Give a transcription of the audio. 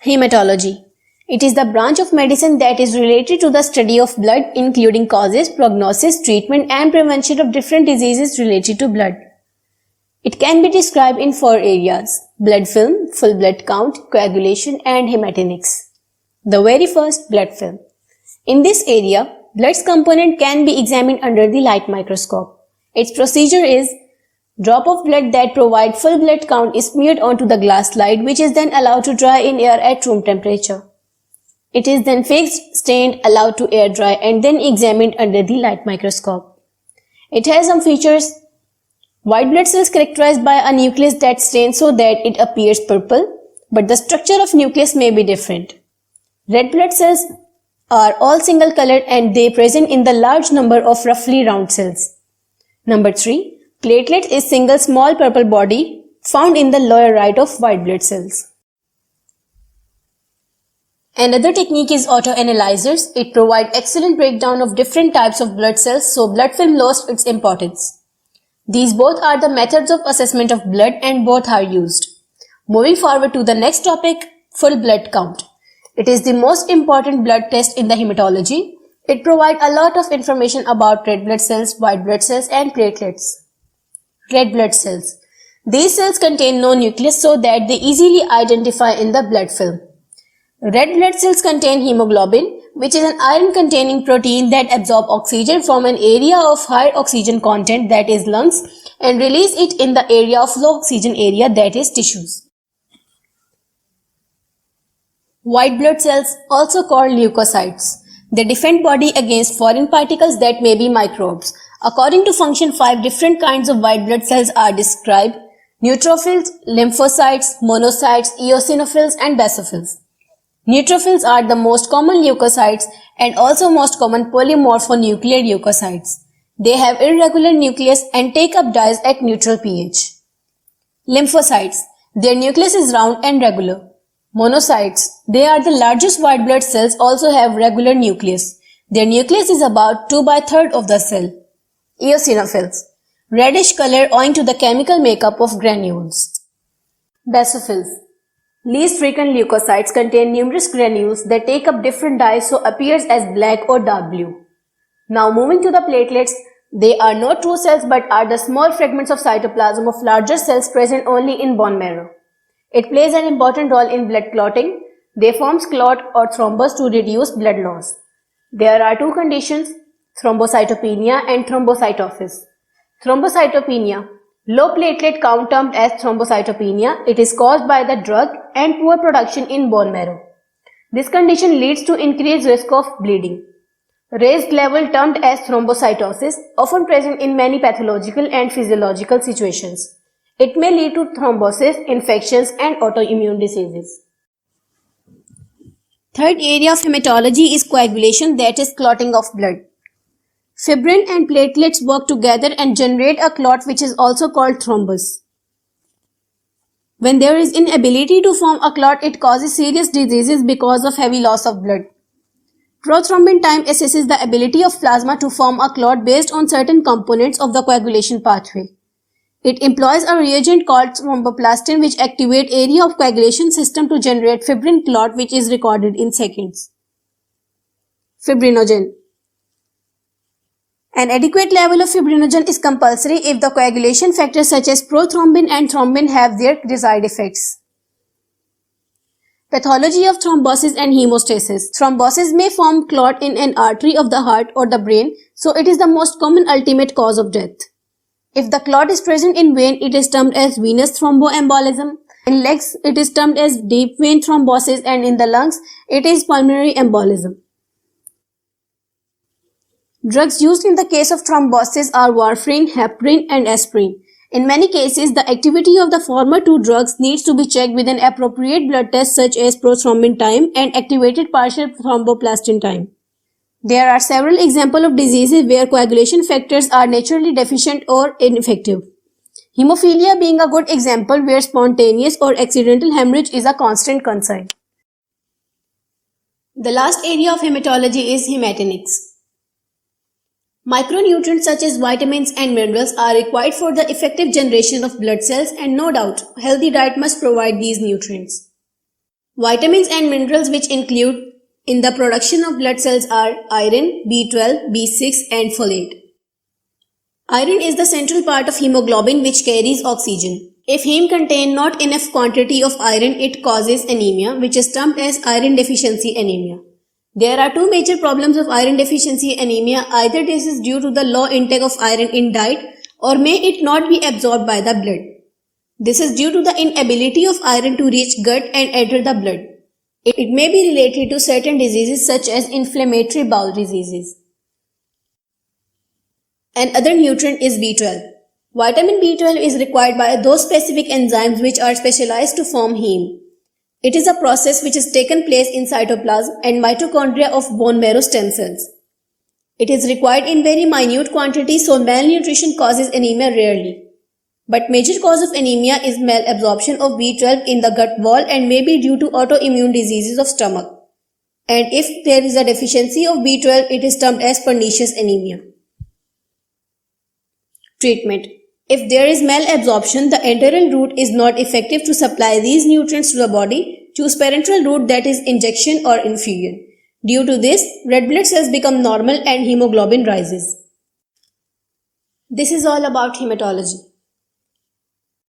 Hematology. It is the branch of medicine that is related to the study of blood, including causes, prognosis, treatment, and prevention of different diseases related to blood. It can be described in 4 areas: blood film, full blood count, coagulation, and hematinics. The very first, blood film. In this area, blood's component can be examined under the light microscope. Its procedure is: drop of blood that provide full blood count is smeared onto the glass slide, which is then allowed to dry in air at room temperature. It is then fixed, stained, allowed to air dry, and then examined under the light microscope. It has some features. White blood cells characterized by a nucleus that stains so that it appears purple, but the structure of nucleus may be different. Red blood cells are all single colored and they present in the large number of roughly round cells. Number 3. Platelet is single small purple body found in the lower right of white blood cells. Another technique is autoanalyzers. It provides excellent breakdown of different types of blood cells, so blood film lost its importance. These both are the methods of assessment of blood and both are used. Moving forward to the next topic, full blood count. It is the most important blood test in the hematology. It provides a lot of information about red blood cells, white blood cells, and platelets. Red blood cells. These cells contain no nucleus so that they easily identify in the blood film. Red blood cells contain hemoglobin, which is an iron-containing protein that absorbs oxygen from an area of high oxygen content, that is lungs, and release it in the area of low oxygen area, that is tissues. White blood cells, also called leukocytes. They defend body against foreign particles that may be microbes. According to function, 5 different kinds of white blood cells are described: neutrophils, lymphocytes, monocytes, eosinophils, and basophils. Neutrophils are the most common leukocytes and also most common polymorphonuclear leukocytes. They have irregular nucleus and take up dyes at neutral pH. Lymphocytes. Their nucleus is round and regular. Monocytes. They are the largest white blood cells, also have regular nucleus. Their nucleus is about 2/3 of the cell. Eosinophils. Reddish color owing to the chemical makeup of granules. Basophils. Least frequent leukocytes contain numerous granules that take up different dyes, so appears as black or dark blue. Now moving to the platelets, they are not true cells but are the small fragments of cytoplasm of larger cells present only in bone marrow. It plays an important role in blood clotting. They form clot or thrombus to reduce blood loss. There are 2 conditions: thrombocytopenia and thrombocytosis. Thrombocytopenia. Low platelet count termed as thrombocytopenia. It is caused by the drug and poor production in bone marrow. This condition leads to increased risk of bleeding. Raised level termed as thrombocytosis, often present in many pathological and physiological situations. It may lead to thrombosis, infections, and autoimmune diseases. Third area of hematology is coagulation, that is clotting of blood. Fibrin and platelets work together and generate a clot which is also called thrombus. When there is inability to form a clot, it causes serious diseases because of heavy loss of blood. Prothrombin time assesses the ability of plasma to form a clot based on certain components of the coagulation pathway. It employs a reagent called thromboplastin which activates area of coagulation system to generate fibrin clot, which is recorded in seconds. Fibrinogen. An adequate level of fibrinogen is compulsory if the coagulation factors such as prothrombin and thrombin have their desired effects. Pathology of thrombosis and hemostasis. Thrombosis may form clot in an artery of the heart or the brain, so it is the most common ultimate cause of death. If the clot is present in vein, it is termed as venous thromboembolism. In legs, it is termed as deep vein thrombosis, and in the lungs, it is pulmonary embolism. Drugs used in the case of thrombosis are warfarin, heparin, and aspirin. In many cases, the activity of the former 2 drugs needs to be checked with an appropriate blood test such as prothrombin time and activated partial thromboplastin time. There are several examples of diseases where coagulation factors are naturally deficient or ineffective. Hemophilia being a good example where spontaneous or accidental hemorrhage is a constant concern. The last area of hematology is hematinics. Micronutrients such as vitamins and minerals are required for the effective generation of blood cells, and no doubt, healthy diet must provide these nutrients. Vitamins and minerals which include in the production of blood cells are iron, B12, B6 and folate. Iron is the central part of hemoglobin which carries oxygen. If heme contain not enough quantity of iron, it causes anemia, which is termed as iron deficiency anemia. There are two major problems of iron deficiency anemia. Either this is due to the low intake of iron in diet or may it not be absorbed by the blood. This is due to the inability of iron to reach gut and enter the blood. It may be related to certain diseases such as inflammatory bowel diseases. Another nutrient is B12. Vitamin B12 is required by those specific enzymes which are specialized to form heme. It is a process which has taken place in cytoplasm and mitochondria of bone marrow stem cells. It is required in very minute quantity, so malnutrition causes anemia rarely. But major cause of anemia is malabsorption of B12 in the gut wall and may be due to autoimmune diseases of stomach. And if there is a deficiency of B12, it is termed as pernicious anemia. Treatment. If there is malabsorption, the enteral route is not effective to supply these nutrients to the body. Choose parenteral route, that is injection or infusion. Due to this, red blood cells become normal and hemoglobin rises. This is all about hematology.